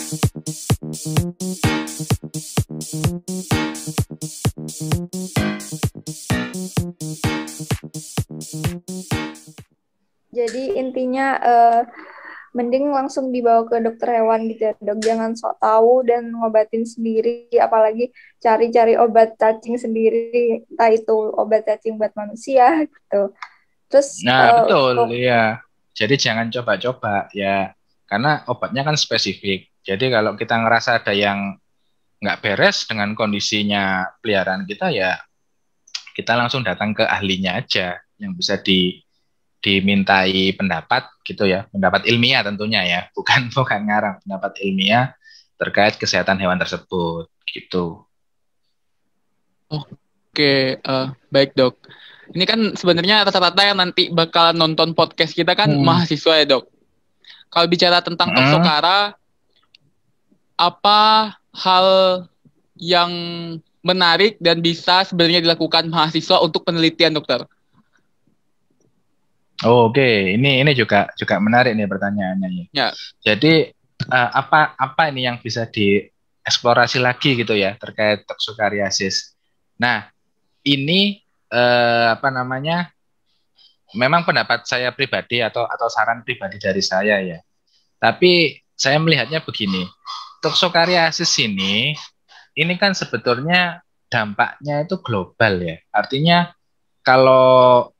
Jadi intinya mending langsung dibawa ke dokter hewan gitu ya dok, jangan sok tahu dan ngobatin sendiri, apalagi cari-cari obat cacing sendiri, entah itu obat cacing buat manusia gitu. Terus Nah, betul, untuk ya. Jadi jangan coba-coba ya, karena obatnya kan spesifik. Jadi kalau kita ngerasa ada yang nggak beres dengan kondisinya peliharaan kita, ya kita langsung datang ke ahlinya aja yang bisa dimintai pendapat gitu ya, pendapat ilmiah tentunya ya, bukan bukan ngarang, pendapat ilmiah terkait kesehatan hewan tersebut gitu. Oke, baik dok. Ini kan sebenarnya rata-rata yang nanti bakal nonton podcast kita kan Hmm. mahasiswa ya dok. Kalau bicara tentang Hmm. Toxocara, apa hal yang menarik dan bisa sebenarnya dilakukan mahasiswa untuk penelitian dokter? Oh, oke, ini juga juga menarik nih pertanyaannya ya. Ya, Jadi apa ini yang bisa dieksplorasi lagi gitu ya terkait toksokariasis. Nah, ini apa namanya? Memang pendapat saya pribadi atau saran pribadi dari saya ya. Tapi saya melihatnya begini, toksokariasis ini kan sebetulnya dampaknya itu global ya. Artinya kalau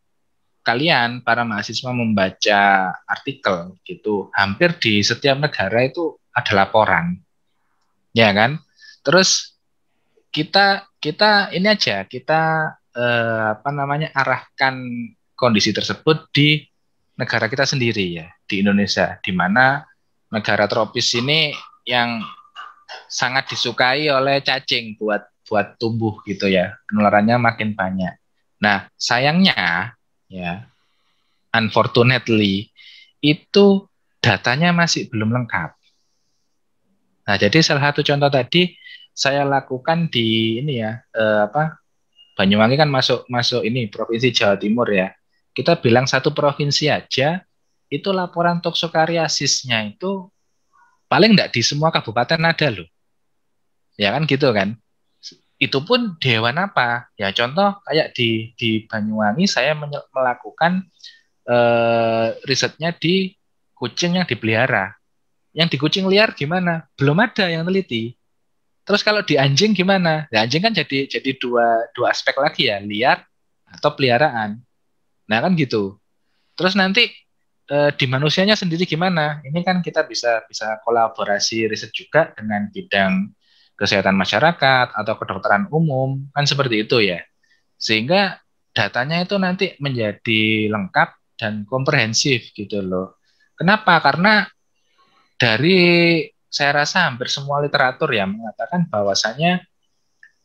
kalian para mahasiswa membaca artikel gitu, hampir di setiap negara itu ada laporan, ya kan? Terus kita kita ini aja kita apa namanya arahkan kondisi tersebut di negara kita sendiri ya, di Indonesia, di mana negara tropis ini yang sangat disukai oleh cacing buat buat tumbuh gitu ya, penularannya makin banyak. Nah, sayangnya ya, unfortunately itu datanya masih belum lengkap. Nah, jadi salah satu contoh tadi saya lakukan di ini ya, apa Banyuwangi kan masuk masuk ini provinsi Jawa Timur ya. Kita bilang satu provinsi aja itu laporan toksokariasisnya itu paling enggak di semua kabupaten ada loh. Ya kan gitu kan. Itu pun dewan apa? Ya contoh kayak di Banyuwangi saya melakukan risetnya di kucing yang dipelihara. Yang di kucing liar gimana? Belum ada yang teliti. Terus kalau di anjing gimana? Nah, anjing kan jadi dua dua aspek lagi ya, liar atau peliharaan. Nah, kan gitu. Terus nanti di manusianya sendiri gimana? Ini kan kita bisa bisa kolaborasi riset juga dengan bidang kesehatan masyarakat atau kedokteran umum, kan seperti itu ya. Sehingga datanya itu nanti menjadi lengkap dan komprehensif gitu loh. Kenapa? Karena dari saya rasa hampir semua literatur ya mengatakan bahwasanya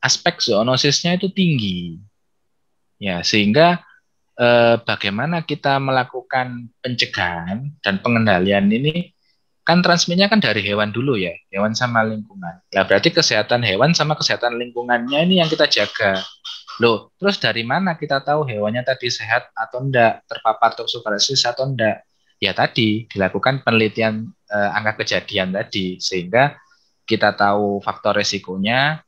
aspek zoonosisnya itu tinggi. Ya, sehingga bagaimana kita melakukan pencegahan dan pengendalian ini kan transmitnya kan dari hewan dulu ya, hewan sama lingkungan. Nah, berarti kesehatan hewan sama kesehatan lingkungannya ini yang kita jaga. Loh, terus dari mana kita tahu hewannya tadi sehat atau enggak, terpapar toksoplasmosis atau enggak? Ya tadi dilakukan penelitian angka kejadian tadi sehingga kita tahu faktor resikonya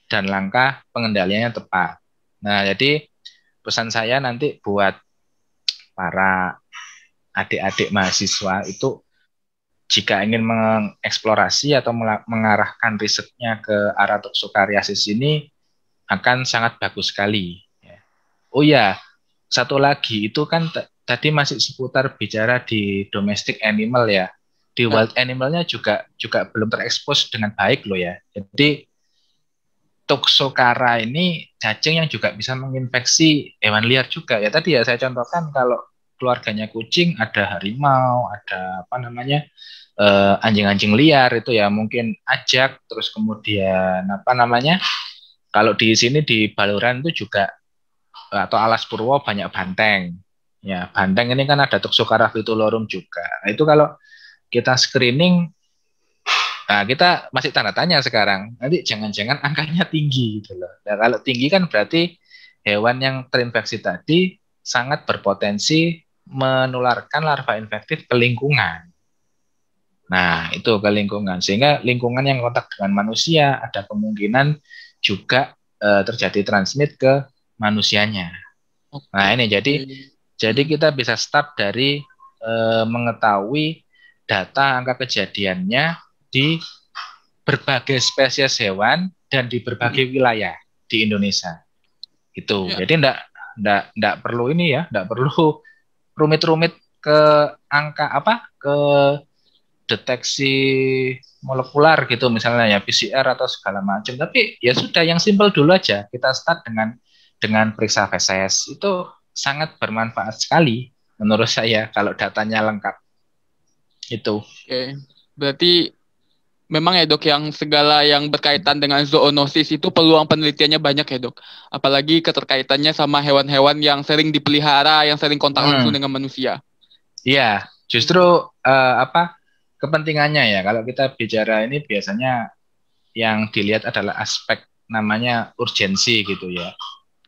dan langkah pengendaliannya tepat. Nah, jadi pesan saya nanti buat para adik-adik mahasiswa itu jika ingin mengeksplorasi atau mengarahkan risetnya ke arah toksokariasis ini akan sangat bagus sekali. Oh ya, satu lagi itu kan tadi masih seputar bicara di domestic animal ya. Di ya. wild animalnya juga juga belum terekspos dengan baik loh ya. Jadi Toxocara ini cacing yang juga bisa menginfeksi hewan liar juga. Ya tadi ya saya contohkan kalau keluarganya kucing ada harimau, ada apa namanya anjing-anjing liar itu ya mungkin ajak, terus kemudian apa namanya kalau di sini di Baluran itu juga atau Alas Purwo banyak banteng. Ya banteng ini kan ada Toxocara vitullorum juga. Nah, itu kalau kita screening. Nah, kita masih tanda tanya sekarang. Nanti jangan-jangan angkanya tinggi gitu loh. Nah, kalau tinggi kan berarti hewan yang terinfeksi tadi sangat berpotensi menularkan larva infektif ke lingkungan. Nah, itu ke lingkungan. Sehingga lingkungan yang kontak dengan manusia ada kemungkinan juga terjadi transmit ke manusianya. Nah, ini jadi kita bisa start dari mengetahui data angka kejadiannya di berbagai spesies hewan dan di berbagai wilayah di Indonesia. Itu. Ya. Jadi enggak perlu ini ya, enggak perlu rumit-rumit ke angka ke deteksi molekular gitu misalnya ya PCR atau segala macam. Tapi ya sudah yang simpel dulu aja. Kita start dengan periksa feses. Itu sangat bermanfaat sekali menurut saya kalau datanya lengkap. Itu. Oke. Berarti memang ya dok, yang segala yang berkaitan dengan zoonosis itu peluang penelitiannya banyak ya dok. Apalagi keterkaitannya sama hewan-hewan yang sering dipelihara, yang sering kontak langsung dengan manusia. Iya, justru kepentingannya ya. Kalau kita bicara ini biasanya yang dilihat adalah aspek namanya urgensi gitu ya.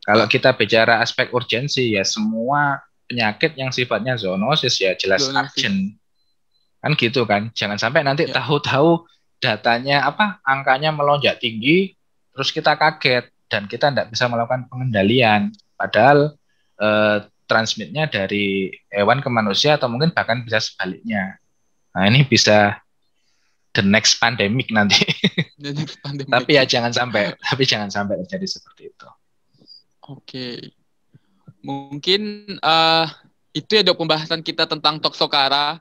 Kalau kita bicara aspek urgensi ya semua penyakit yang sifatnya zoonosis ya jelas urgent. Kan gitu kan. Jangan sampai nanti tahu-tahu datanya angkanya melonjak tinggi terus kita kaget dan kita tidak bisa melakukan pengendalian padahal transmitnya dari hewan ke manusia atau mungkin bahkan bisa sebaliknya. Nah, ini bisa the next pandemic nanti. Tapi jangan sampai terjadi seperti itu. Oke. Mungkin itu ya dok pembahasan kita tentang Toxocara.